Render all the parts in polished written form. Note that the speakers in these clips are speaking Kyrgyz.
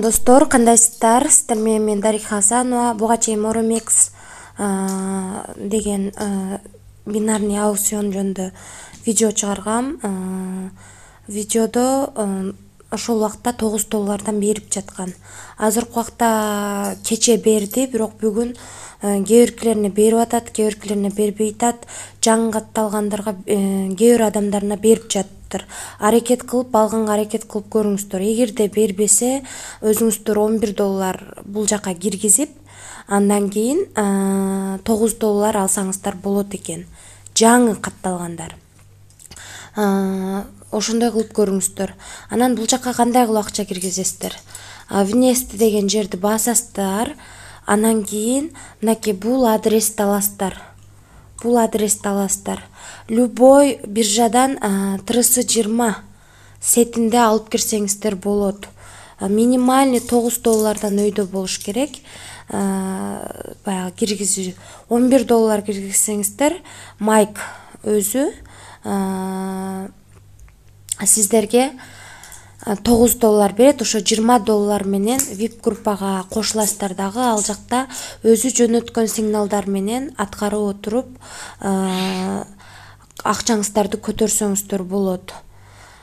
Достор, кандайсыздар? Сиздер менен мен Дариха Хасанова. Буга чейин Moromex деген бинарный аукцион жөнүндө видео чыгаргам. Видеодо ошол убакта $9 берип жаткан. Азыркы убакта кече берди, бирок бүгүн кээ биркилерине берип атат, кээ биркилерине бербей атат. Жаңы катталгандарга кээ бир адамдарына берип жатыптыр. Аракет кылып, алганга аракет кылып көрүңүздөр. Эгерде бербесе, өзүңүздөр $11 бул жака киргизип, андан кийин $9 алсаңыздар болот экен. Жаңы катталгандар. Ошондой кылып көрүңүздөр. Анан бул жака кандай кылып акча киргизесиздер? Внести деген жерди басасыздар. Анан кийин мынакей бул адрести аласыздар. Бул адрести аласыздар. Любой биржадан TRS20 сетинде алып кирсеңиздер болот. Минимальный $9 өйдө болуш керек. Баягы киргизүү $11 киргизсеңиздер, майк өзү сиздерге $9 берет. Ошо $20 менен VIP группага кошуласыздар дагы. Ал жакта өзү жөнөткөн сигналдар менен аткарып отуруп акчаңыздарды көтөрсөңүздөр болот.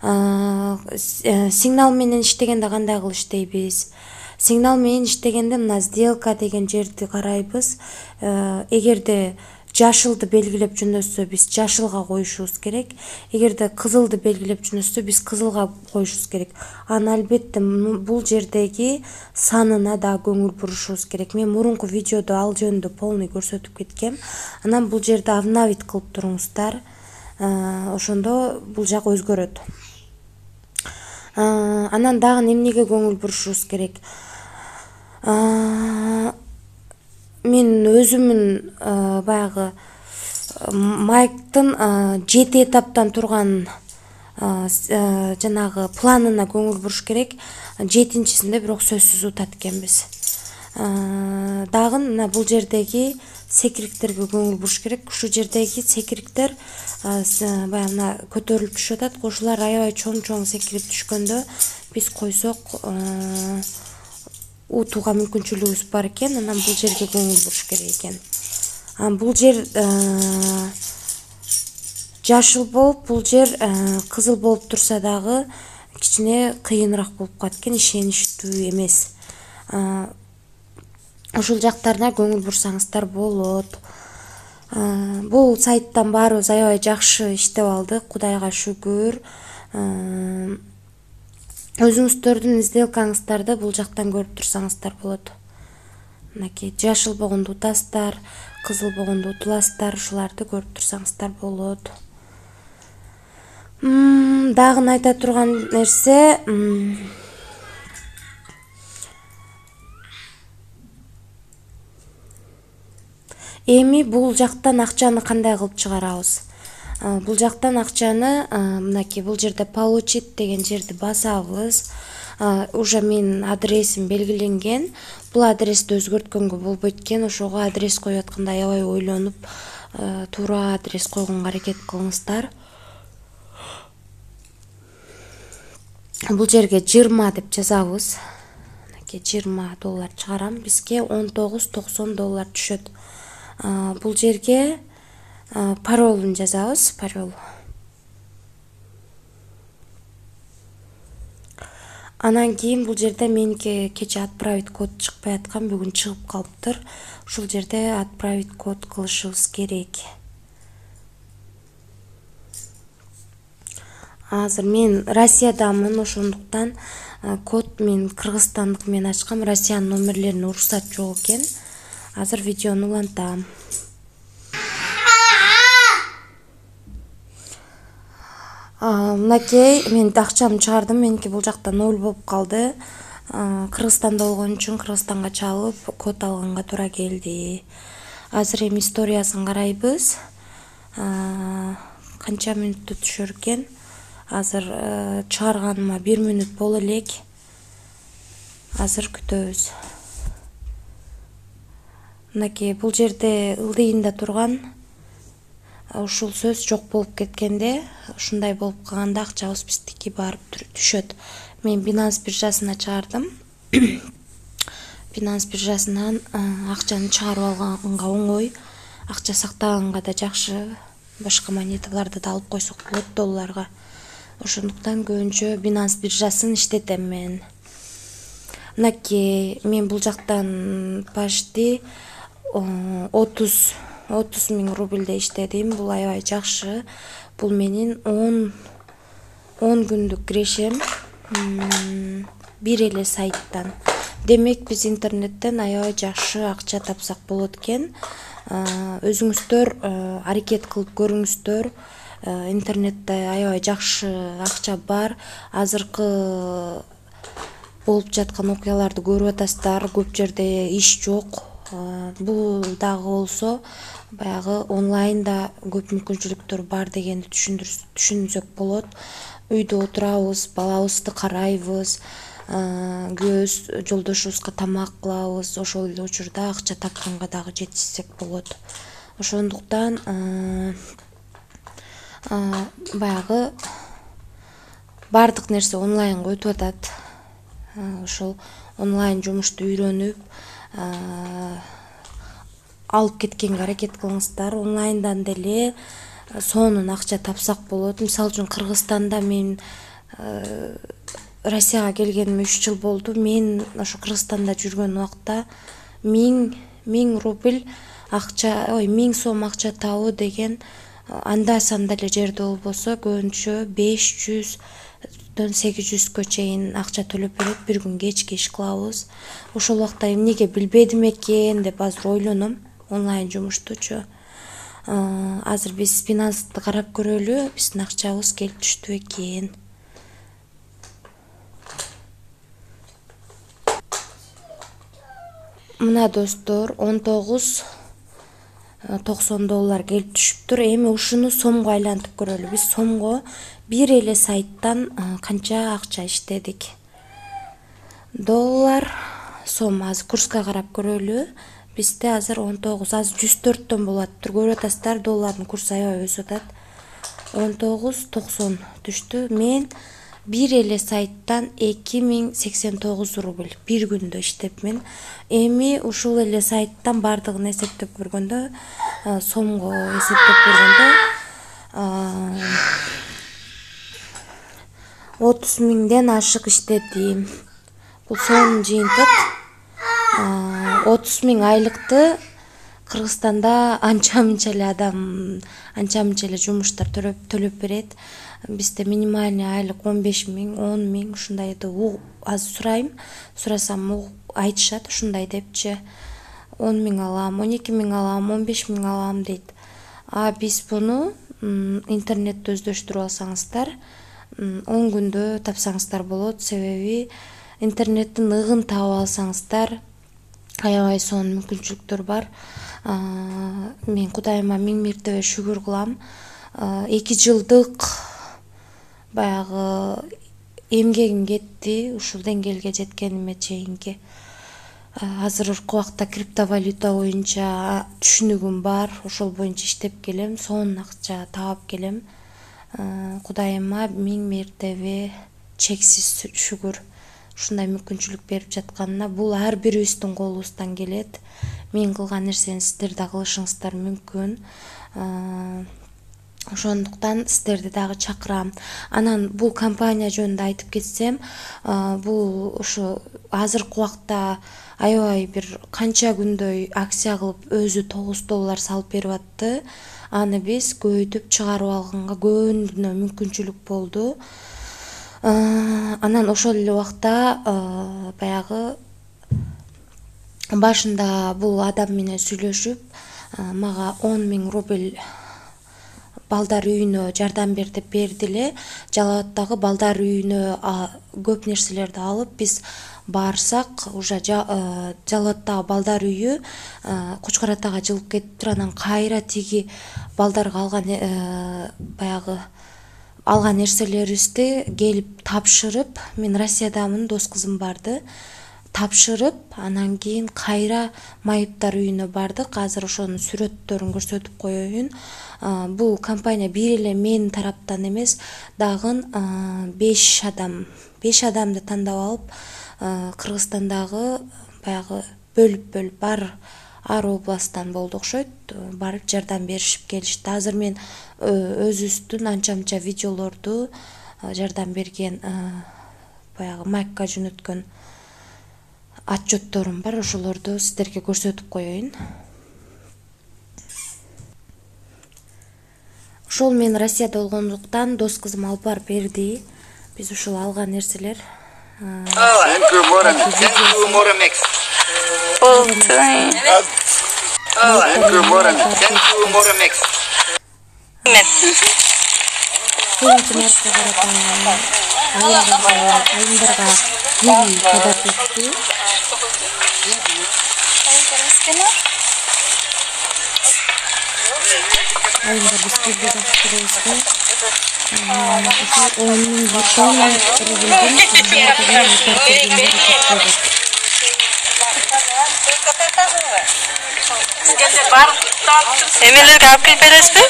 Сигнал менен иштегенде кандай кылып иштейбиз? Сигнал менен иштегенде мына сделка деген жерди карайбыз. Эгерде жашылды белгилеп жөнөтсө, биз жашылга коюшубуз керек. Эгерде кызылды белгилеп жөнөтсө, биз кызылга коюшубуз керек. Аны албетте бул жердеги санына да көңүл бурушубуз керек. Мен мурунку видеодо ал жөнүндө полный көрсөтүп кеткем. Анан бул жерде обновить кылып туруңуздар. Ошондо бул жак өзгөрөт. Анан дагы эмнеге көңүл бурушубуз керек? Мен өзүмүн баягы майктын 7 этаптан турган жанагы планына көңүл буруш керек. 7-чисинде бирок сөзсүз утат экенбиз. Дагы мына бул жердеги секириктерге көңүл буруш керек. Ушул жердеги секириктер баягы мына көтөрүлүп түшүп атат. Ошолар аябай чоң секирип түшкөндө биз койсок утууга мүмкүнчүлүгүбүз бар экен. Анан бул жерге көңүл буруш керек экен. Бул жер жашыл болуп, бул жер кызыл болуп турса дагы кичине кыйыныраак болуп калат экен, ишеничтүү эмес. Ушул жактарына көңүл бурсаңыздар болот. Бул сайттан баарыбыз аябай жакшы иштеп алдык, Кудайга шүгүр. Өзүңүздөрдүн сделкаңыздарды бул жактан көрүп турсаңыздар болот. Мынакей жашыл болгондо утасыздар, кызыл болгондо утуласыздар, ушуларды көрүп турсаңыздар болот. Дагы айта турган нерсе, эми бул жактан акчаны кандай кылып чыгарабыз? Бул жактан акчаны мынакей бул жерде получить деген жерди басабыз. Уже менин адресим белгиленген. Бул адрести өзгөрткөнгө болбойт экен. Ошого адрес коюп атканда аябай ойлонуп, туура адрес койгонго аракет кылыңыздар. Бул жерге 20 деп жазабыз. Мынакей $20 чыгарам. Бизге $19.90 түшөт. Бул жерге паролун жазабыз, парол. Анан кийин бул жерде меники кече отправить код чыкпай аткан, бүгүн чыгып калыптыр. Ушул жерде отправить код кылышыбыз керек. Азыр мен Россиядамын, ошондуктан код мен кыргызстандык менен ачкам. Россиянын номерлерине уруксат жок экен. Азыр видеону улантам. Мынакей мен акчамды чыгардым. Меники бул жакта 0 болуп калды. Кыргызстанда болгон үчүн Кыргызстанга чалып код алганга туура келди. Азыр эми историясын карайбыз. Канча мүнөттө түшөр экен? Азыр чыгарганыма 1 мүнөт боло элек. Азыр күтөбүз. Мынакей бул жерде ылдыйында турган ушул сөз жок болуп кеткенде, ушундай болуп калганда акчабыз биздики барып түшөт. Мен Binance биржасына чыгардым. Binance биржасынан акчаны чыгарып алганга оңой, акча сактаганга да жакшы, башка монеталарды да алып койсок болот долларга. Ошондуктан көбүнчө Binance биржасын иштетем мен. Мынакей, мен бул жактан почти 30 миң рубльде иштедим. Бул аябай жакшы. Бул менин 10 күндүк кирешем бир эле сайттан. Демек биз интернеттен аябай жакшы акча тапсак болот экен. Өзүңүздөр аракет кылып көрүңүздөр. Интернетте аябай жакшы акча бар. Азыркы болуп жаткан окуяларды көрүп атасыздар. Көп жерде иш жок. Бул дагы болсо баягы онлайнда көп мүмкүнчүлүктөр бар дегенди түшүнсөк болот. Үйдө отурабыз, балабызды карайбыз, күйөөбүз, жолдошубузга тамак кылабыз. Ошол эле учурда акча тапканга дагы жетишсек болот. Ошондуктан баягы бардык нерсе онлайнга өтүп атат. Ошол онлайн жумушту үйрөнүп алып кеткенге аракет кылыңыздар. Онлайндан деле сонун акча тапсак болот. Мисалы үчүн Кыргызстанда мен Россияга келгениме 3 жыл болду. Мен ошо Кыргызстанда жүргөн убакта 1000 рубль акча, 1000 сом акча табуу деген анда санда эле жерде болбосо көбүнчө 500-дөн 800гө чейин акча төлөп берет. Бир күн кечки иш кылабыз. Ошол убакта эмнеге билбедим экен деп азыр ойлоном. Онлайн жумуштучу. Азыр биз Binance'ты карап көрөлү. Биздин акчабыз келип түштү экен. Мына достор, 19,90 доллар келип түшүптүр. Эми ушуну сомго айлантып көрөлү. Биз сомго бир эле сайттан канча акча иштедик. Доллар, сом, азыр курска карап көрөлү. Бизде азыр 19, азыр 104төн болуп атыптыр. Көрүп атасыздар, доллардын курсу аябай өсүп атат. 19,90 түштү. Мен бир эле сайттан 2089 рубль бир күндө иштепмин. Эми ушул эле сайттан бардыгын эсептеп көргөндө, сомго эсептеп көргөндө 30 миңден ашык иштедим. Бул сонун жыйынтык. 30 миң айлыкты Кыргызстанда анча-мынча эле адам, анча-мынча эле жумуштар төлөп берет. Бизде минимальный айлык 15 миң, 10 миң ушундайды азыр сурасам айтышат ушундай депчи. 10 миң алам, 12 миң алам, 15 миң алам дейт. Биз буну интернетте өздөштүрүп алсаңыздар, 10 күндө тапсаңыздар болот. Себеби интернеттин ыгын таап алсаңыздар, аябай сонун мүмкүнчүлүктөр бар. Мен Кудайыма 1000 мертебе шүгүр кылам. 2 жылдык баягы эмгегим кетти ушул деңгээлге жеткениме чейинки. Азыркы убакта криптовалюта боюнча түшүнүгүм бар. Ошол боюнча иштеп келем, сонун акча таап келем. Кудайыма 1000 мертебе чексиз шүгүр. Ушундай мүмкүнчүлүк берип жатканына. Бул ар бирибиздин колубуздан келет. Мен кылган нерсени сиздер да кылышыңыздар мүмкүн. Ошондуктан сиздерди дагы чакырам. Анан бул компания жөнүндө айтып кетсем, бул ушу азыркы убакта аябай бир канча күндөй акция кылып өзү 9 доллар салып берип атты. Аны биз көбөйтүп чыгарып алганга көбүнө мүмкүнчүлүк болду. Анан ошол эле убакта баягы башында бул адам менен сүйлөшүп, мага 10 миң рубль балдар үйүнө жардам бер деп берди эле. Жалал Абадтагы балдар үйүнө көп нерселерди алып биз барсак, уже Жалал Абадтагы балдар үйү Кочкор Атага жылып кетиптир. Анан кайра тиги балдарга баягы алган нерселерибизди келип тапшырып, мен Россиядамын, дос кызым барды. тапшырып, анан кийин кайра майыптар үйүнө бардык. Азыр ошонун сүрөттөрүн көрсөтүп коеюн. Бул компания бир эле менин тараптан эмес, дагы 5 адамды тандап алып, Кыргызстандагы баягы бөлүп ар областтан болду окшойт, барып жардам беришип келишти. Азыр мен өзүбүздүн анча-мынча видеолорду, жардам берген баягы майкка жөнөткөн отчетторум бар, ошолорду сиздерге көрсөтүп коеюн. Ошол мен Россияда болгондуктан дос кызым алып барып берди. Биз ушул алган нерселер. Thank you, Moramex. Сегизинчи мартка карата айымдарга гелий кадап өттү. Айымдар биз бирге жакшы көрөбүзбү. Ошол оюнун бутон Эмелерге алып келип бересизби?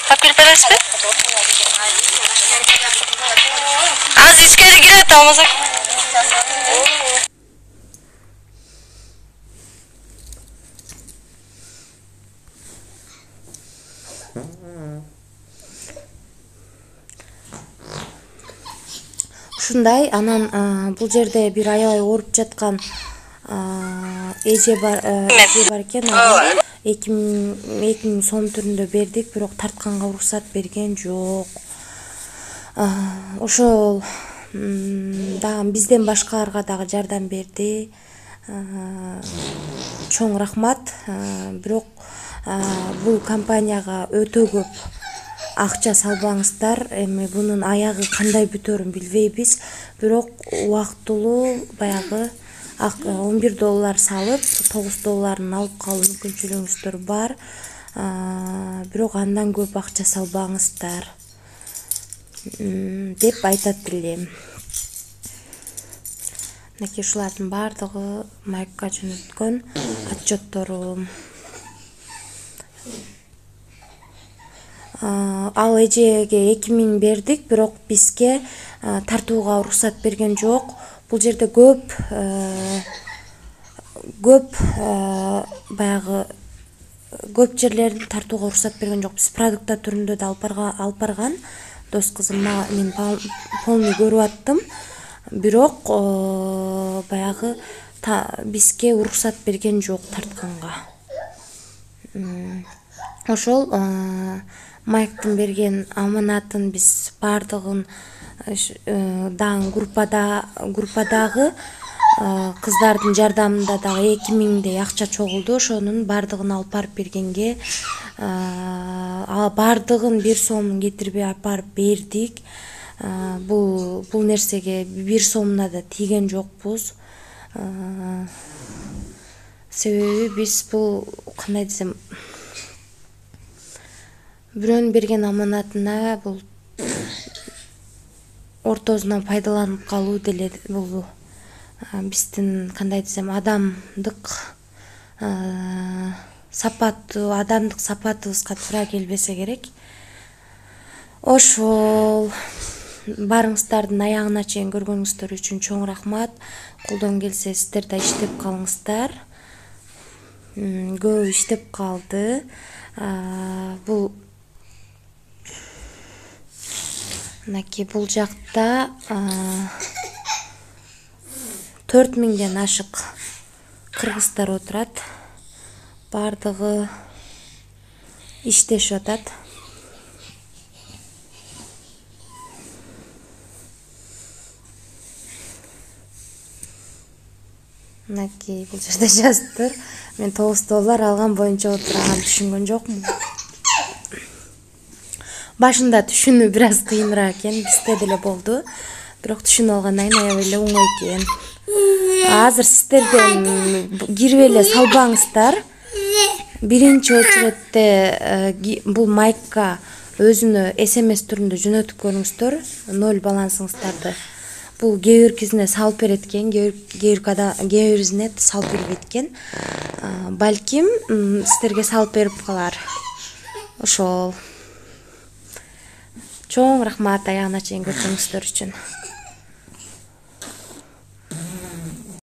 Алып келип бересизби? Азыр ичкери кирет, болбосо. Ушундай, анан бул жерде бир аябай ооруп жаткан эже бар экен. 2000 сом түрүндө бердик, бирок тартканга уруксат берген жок. Ошол дагы бизден башкаларга дагы жардам берди. Чоң рахмат. Бирок бул компанияга өтө көп акча салбаңыздар. Эми бунун аягы кандай бүтөрүн билбейбиз. Бирок убактылуу баягы $11 салып, $9 алып калуу мүмкүнчүлүгүңүздөр бар. Бирок андан көп акча салбаңыздар деп айтат элем. Мынакей ушулардын бардыгы майкка жөнөткөн отчеттору. Ал эжеге 2000 бердик, бирок бизге тартууга уруксат берген жок. Бул жерде көп баягы көп жерлерин тартууга уруксат берген жок. Биз продукта түрүндө да алып барган. Дос кызым мен полный көрүп аттым. Бирок баягы бизге уруксат берген жок тартканга. Ошол майктын берген аманатын биз бардыгын дагы группадагы кыздардын жардамында дагы 2000дей акча чогулду. Ошонун бардыгын алып барып бергенге бардыгын 1 сомун кетирбей алып барып бердик. Бул нерсеге 1 сомуна да тийген жокпуз. Себеби биз бул кандай десем, бирөөнүн берген аманатына бул ортосунан пайдаланып калуу деле бул биздин кандай десем адамдык сапатыбызга туура келбесе керек. Ошол барыңыздардын аягына чейин көргөнүңүздөр үчүн чоң рахмат. Колдон келсе сиздер да иштеп калыңыздар. Көп иштеп калды. Бул мынакей бул жакта 4000ден ашык кыргыздар отурат. Бардыгы иштешип атат. Мынакей бул жерде жазыптыр. Мен $9 алган боюнча отурган түшүнгөн жокмун. Башында түшүнүү бир аз кыйыныраак экен, бизде деле болду. Бирок түшүнүп алгандан кийин аябай эле оңой экен. Азыр сиздерден кирип эле салбаңыздар. Биринчи очередте бул майкка өзүнө SMS түрүндө жөнөтүп көрүңүздөр. 0 балансыңыздарды. бул кээ биркисине салып берет экен, кээ бирисине салып бербейт экен. Балким сиздерге салып берип калар. Ошол. Чоң рахмат аягына чейин көргөнүңүздөр үчүн.